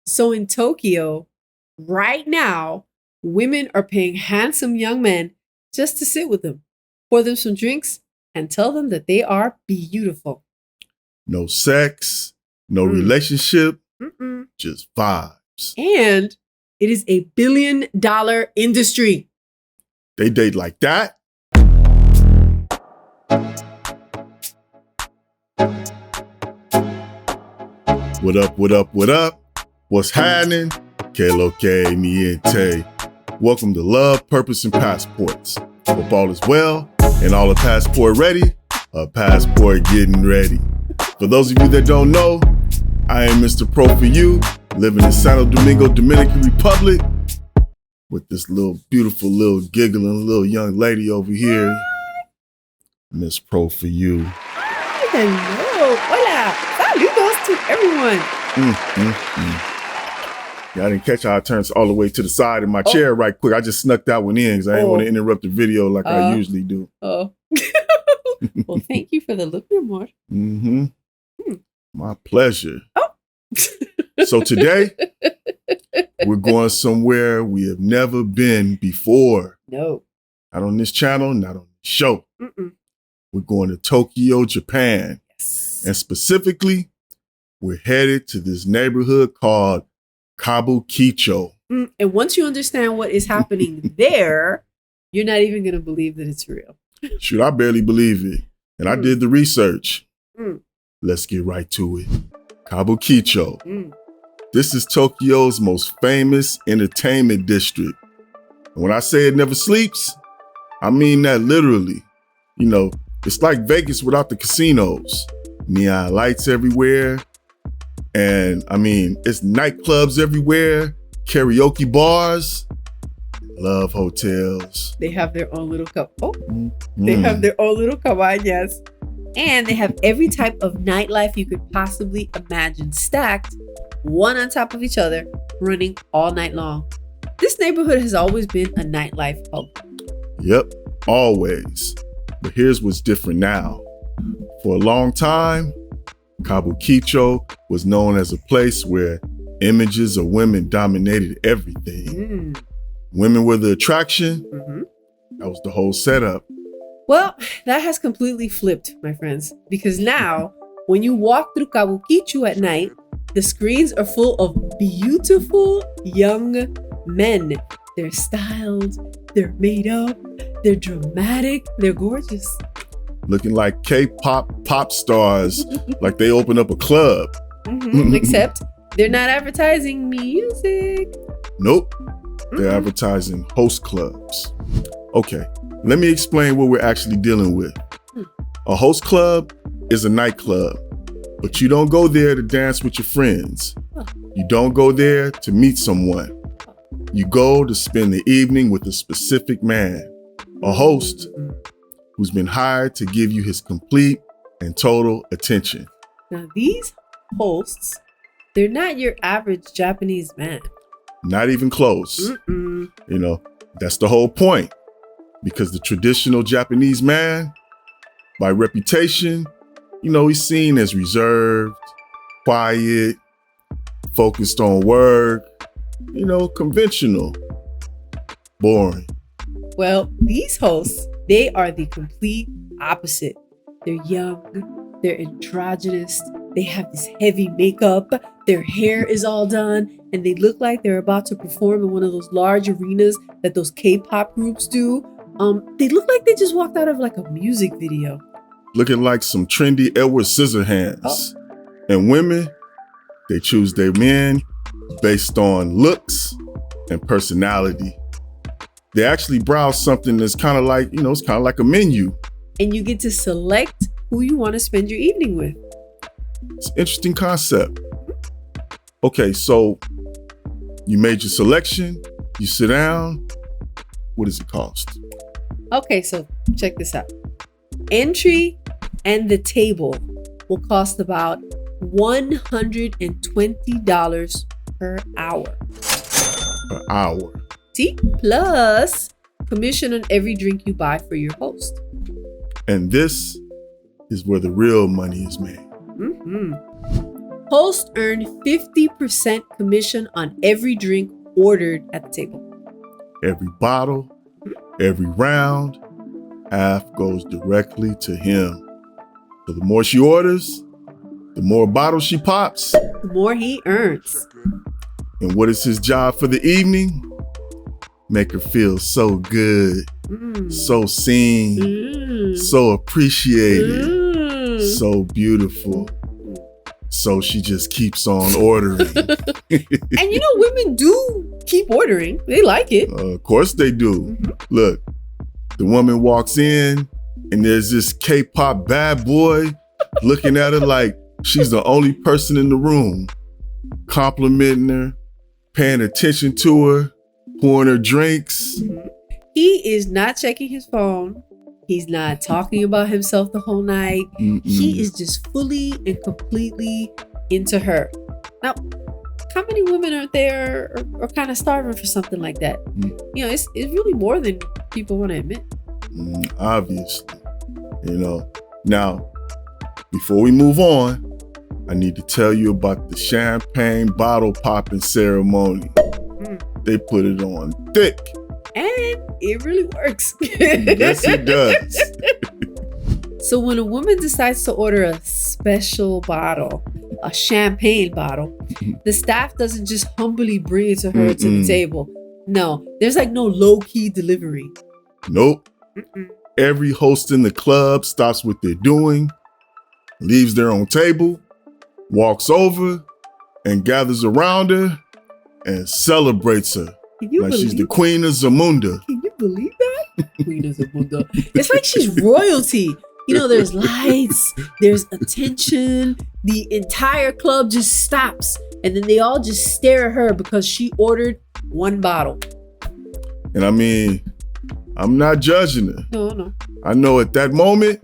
So in Tokyo, right now, women are paying handsome young men just to sit with them, pour them some drinks, and tell them that they are beautiful. No sex, no relationship, just vibes. And it is a $1 billion industry. They date like that? What up, what up, what up? What's happening? Que lo que miente. Welcome to Love, Purpose, and Passports. Hope all is well and all are passport ready. A passport getting ready. For those of you that don't know, I am Mr. Pro for You, living in Santo Domingo, Dominican Republic, with this little beautiful, little giggling little young lady over here, Miss Pro for You. Hello, hola, saludos to everyone. Yeah, I didn't catch how I turned all the way to the side in my chair right quick. I just snuck that one in because I didn't want to interrupt the video like I usually do. Well, thank you for the look, mi amor. My pleasure. Oh. So today, we're going somewhere we have never been before. No. Not on this channel, not on the show. We're going to Tokyo, Japan. Yes. And specifically, we're headed to this neighborhood called Kabukicho. And once you understand what is happening there, you're not even going to believe that it's real. Shoot, I barely believe it. And I did the research. Let's get right to it. Kabukicho. This is Tokyo's most famous entertainment district. And when I say it never sleeps, I mean that literally. You know, it's like Vegas without the casinos. Neon lights everywhere. And I mean, it's nightclubs everywhere, karaoke bars, love hotels. They have their own little They have their own little cabañas. And they have every type of nightlife you could possibly imagine, stacked one on top of each other, running all night long. This neighborhood has always been a nightlife hub. Yep, always. But here's what's different now. For a long time, Kabukicho was known as a place where images of women dominated everything. Women were the attraction. That was the whole setup. Well, that has completely flipped, my friends, because now when you walk through Kabukicho at night, the screens are full of beautiful young men. They're styled, they're made up, they're dramatic, they're gorgeous. Looking like K-pop pop stars, like they open up a club. Except they're not advertising music. Nope, they're advertising host clubs. Okay, let me explain what we're actually dealing with. A host club is a nightclub, but you don't go there to dance with your friends. You don't go there to meet someone. You go to spend the evening with a specific man, a host who's been hired to give you his complete and total attention. Now these hosts, they're not your average Japanese man. Not even close. You know, that's the whole point. Because the traditional Japanese man, by reputation, you know, he's seen as reserved, quiet, focused on work, you know, conventional, boring. Well, these hosts, they are the complete opposite. They're young, they're androgynous, they have this heavy makeup, their hair is all done, and they look like they're about to perform in one of those large arenas that those K-pop groups do. They look like they just walked out of like a music video. Looking like some trendy Edward Scissorhands. And women, they choose their men based on looks and personality. They actually browse something that's kind of like, you know, it's kind of like a menu. And you get to select who you want to spend your evening with. It's an interesting concept. Okay, so you made your selection, you sit down. What does it cost? Okay, so check this out. Entry and the table will cost about $120 per hour. Per hour. See? Plus commission on every drink you buy for your host. And this is where the real money is made. Hosts earn 50% commission on every drink ordered at the table. Every bottle, every round, half goes directly to him. So the more she orders, the more bottles she pops. The more he earns. And what is his job for the evening? Make her feel so good, so seen, so appreciated, so beautiful. So she just keeps on ordering. And you know, women do keep ordering. They like it. Of course they do. Look, the woman walks in and there's this K-pop bad boy looking at her like she's the only person in the room, complimenting her, paying attention to her, pouring her drinks. He is not checking his phone. He's not talking about himself the whole night. He is just fully and completely into her. Now, how many women out there are kind of starving for something like that? You know, it's really more than people want to admit. Obviously. You know, now, before we move on, I need to tell you about the champagne bottle popping ceremony. They put it on thick. And it really works. Yes, it does. So when a woman decides to order a special bottle, a champagne bottle, the staff doesn't just humbly bring it to her to the table. No, there's like no low-key delivery. Nope. Every host in the club stops what they're doing, leaves their own table, walks over, and gathers around her and celebrates her. Like she's the queen of Zamunda. Can you believe that? Queen of Zamunda. It's like she's royalty. You know, there's lights, there's attention. The entire club just stops. And then they all just stare at her because she ordered one bottle. And I mean, I'm not judging her. No. I know at that moment,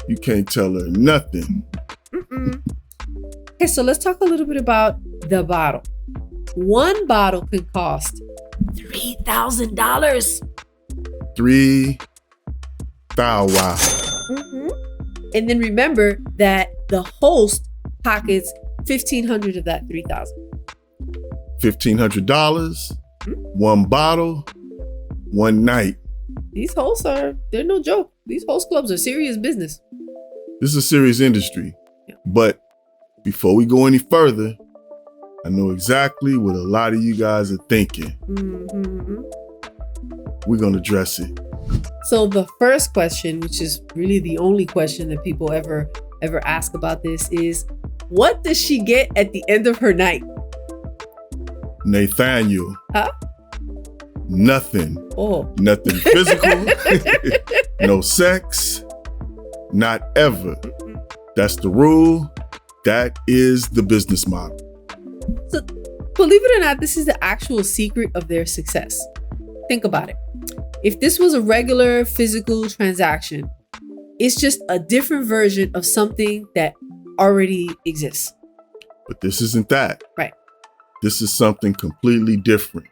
you can't tell her nothing. Okay, so let's talk a little bit about the bottle. One bottle can cost $3,000. 3 thou wow. And then remember that the host pockets $1,500 of that $3,000. $1,500, one bottle, one night. These hosts they're no joke. These host clubs are serious business. This is a serious industry. Yeah. But before we go any further, I know exactly what a lot of you guys are thinking. We're going to address it. So the first question, which is really the only question that people ever ask about this, is what does she get at the end of her night? Nathaniel. Huh? Nothing. Oh. Nothing physical. No sex. Not ever. That's the rule. That is the business model. So, believe it or not, this is the actual secret of their success. Think about it. If this was a regular physical transaction, it's just a different version of something that already exists. But this isn't that. Right. This is something completely different.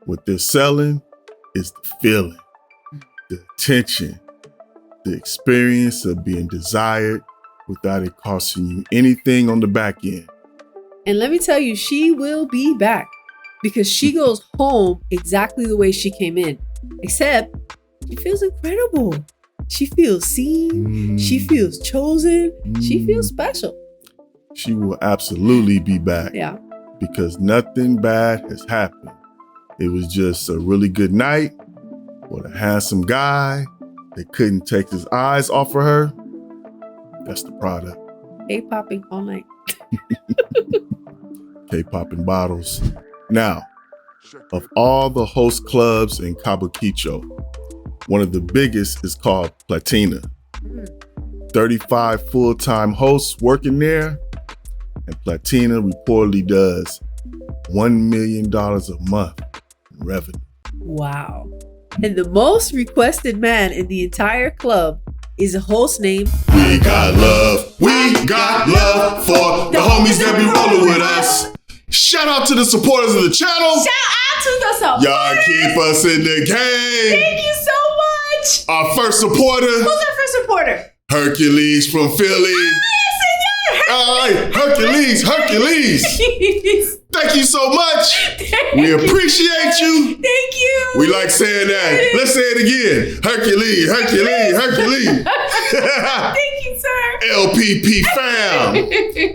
What they're selling is the feeling, the attention, the experience of being desired without it costing you anything on the back end. And let me tell you, she will be back because she goes home exactly the way she came in, except she feels incredible. She feels seen. She feels chosen. She feels special. She will absolutely be back. Yeah. Because nothing bad has happened. It was just a really good night with a handsome guy that couldn't take his eyes off of her. That's the product. K-popping all night. K-popping bottles. Now, of all the host clubs in Kabukicho, one of the biggest is called Platina. 35 full-time hosts working there, and Platina reportedly does $1 million a month in revenue. Wow. And the most requested man in the entire club is a host named We got love. We got love for the homies that be rolling with us. Shout out to the supporters of the channel. Shout out to the supporters. Y'all keep us in the game. Thank you so much. Our first supporter. Who's our first supporter? Hercules from Philly. Yes, senor. Hercules. Thank you so much. We appreciate you. Thank you. We like saying that. Let's say it again. Hercules. Thank you, sir. LPP fam.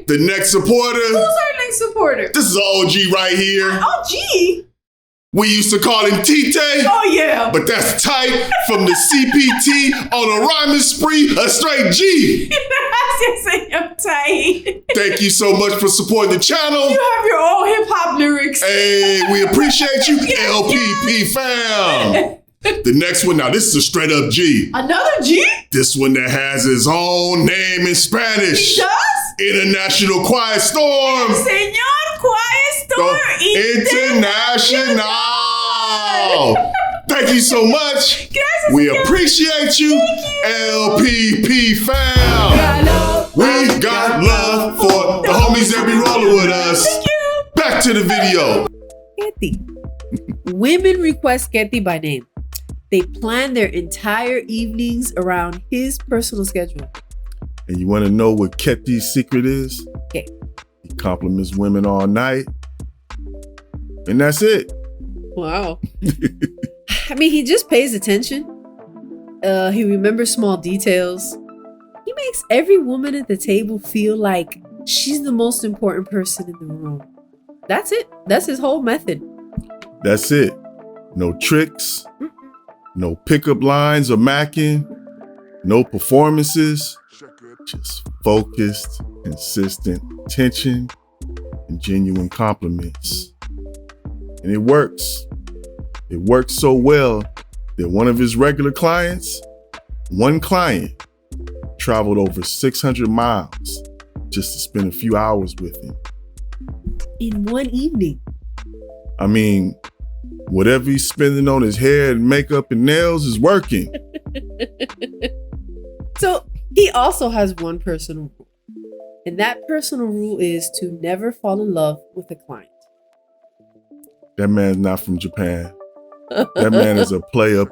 The next supporter. Who's our next supporter? This is an OG right here. OG? We used to call him Tite. Oh, yeah. But that's tight from the CPT on a rhyming spree, a straight G. I'm tight. Thank you so much for supporting the channel. You have your own hip-hop lyrics. Hey, we appreciate you, LPP fam. The next one, now this is a straight up G. Another G? This one that has his own name in Spanish. He does? International Quiet Storm. Señor Quiet Storm International. Thank you so much. Gracias, we appreciate you, LPP fam. We got love for the homies that be rolling with us. Thank you. Back to the video. Ketty. Women request Ketty by name. They plan their entire evenings around his personal schedule. And you want to know what Ketty's secret is? Okay. He compliments women all night. And that's it. Wow. I mean, he just pays attention. He remembers small details. He makes every woman at the table feel like she's the most important person in the room. That's it. That's his whole method. That's it. No tricks. No pickup lines or macking. No performances. Just focused, consistent attention and genuine compliments. And it works. It works so well that one of his regular clients, one client, traveled over 600 miles just to spend a few hours with him. In one evening. I mean, whatever he's spending on his hair and makeup and nails is working. So he also has one personal rule. And that personal rule is to never fall in love with a client. That man's not from Japan. That man is a player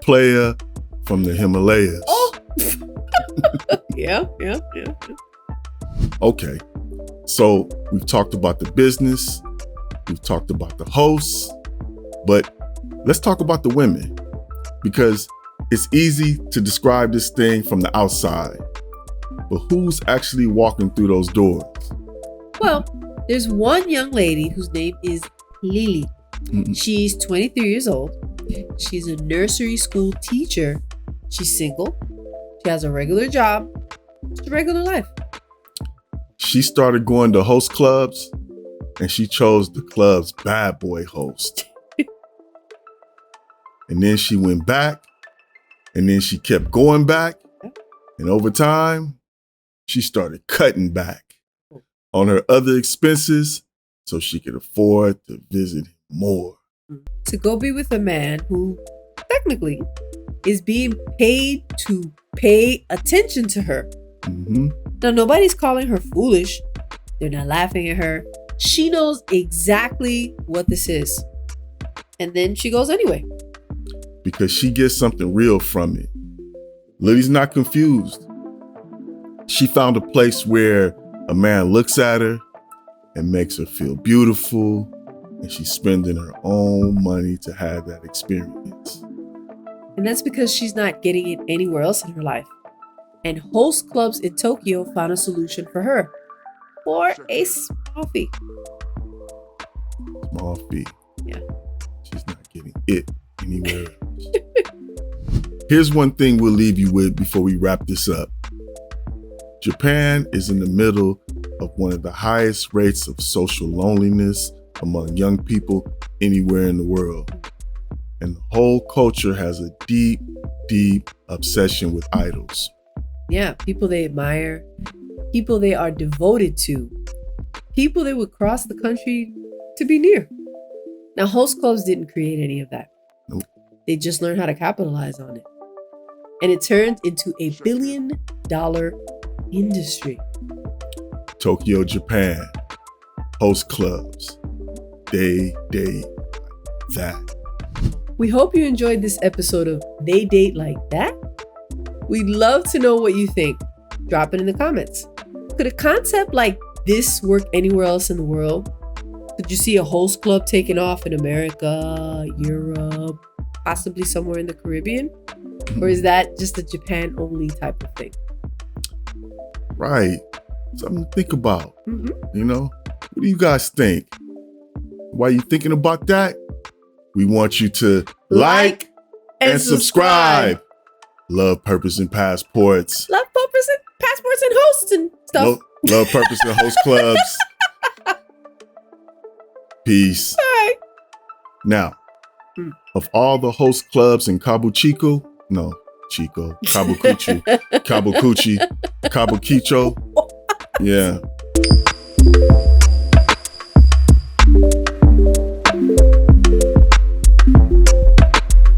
from the Himalayas. Oh. Yeah. Okay, so we've talked about the business, we've talked about the hosts, but let's talk about the women, because it's easy to describe this thing from the outside, but who's actually walking through those doors? Well, there's one young lady whose name is Lily. She's 23 years old. She's a nursery school teacher. She's single. She has a regular job. It's a regular life. She started going to host clubs, and she chose the club's bad boy host. And then she went back, and then she kept going back. And over time, she started cutting back on her other expenses so she could afford to visit him more. To go be with a man who technically is being paid to pay attention to her. Now, nobody's calling her foolish. They're not laughing at her. She knows exactly what this is. And then she goes anyway. Because she gets something real from it. Lily's not confused. She found a place where a man looks at her and makes her feel beautiful, and she's spending her own money to have that experience. And that's because she's not getting it anywhere else in her life. And host clubs in Tokyo found a solution for her for a small fee. Small fee. Yeah. She's not getting it anywhere else. Here's one thing we'll leave you with before we wrap this up. Japan is in the middle of one of the highest rates of social loneliness among young people anywhere in the world. And the whole culture has a deep, deep obsession with idols. Yeah, people they admire, people they are devoted to, people they would cross the country to be near. Now, host clubs didn't create any of that. Nope. They just learned how to capitalize on it. And it turned into a $1 billion industry. Tokyo, Japan, host clubs, they date that. We hope you enjoyed this episode of They Date Like That. We'd love to know what you think. Drop it in the comments. Could a concept like this work anywhere else in the world? Could you see a host club taking off in America, Europe, possibly somewhere in the Caribbean? Or is that just a Japan only type of thing? Right. Something to think about. Mm-hmm. You know, what do you guys think? While you're thinking about that, we want you to like and subscribe. Love, Purpose, and Passports. Love, Purpose, and Passports and hosts and stuff. Love, Purpose, and Host Clubs. Peace. All right. Now, of all the host clubs in Kabukicho, Kabukicho, yeah.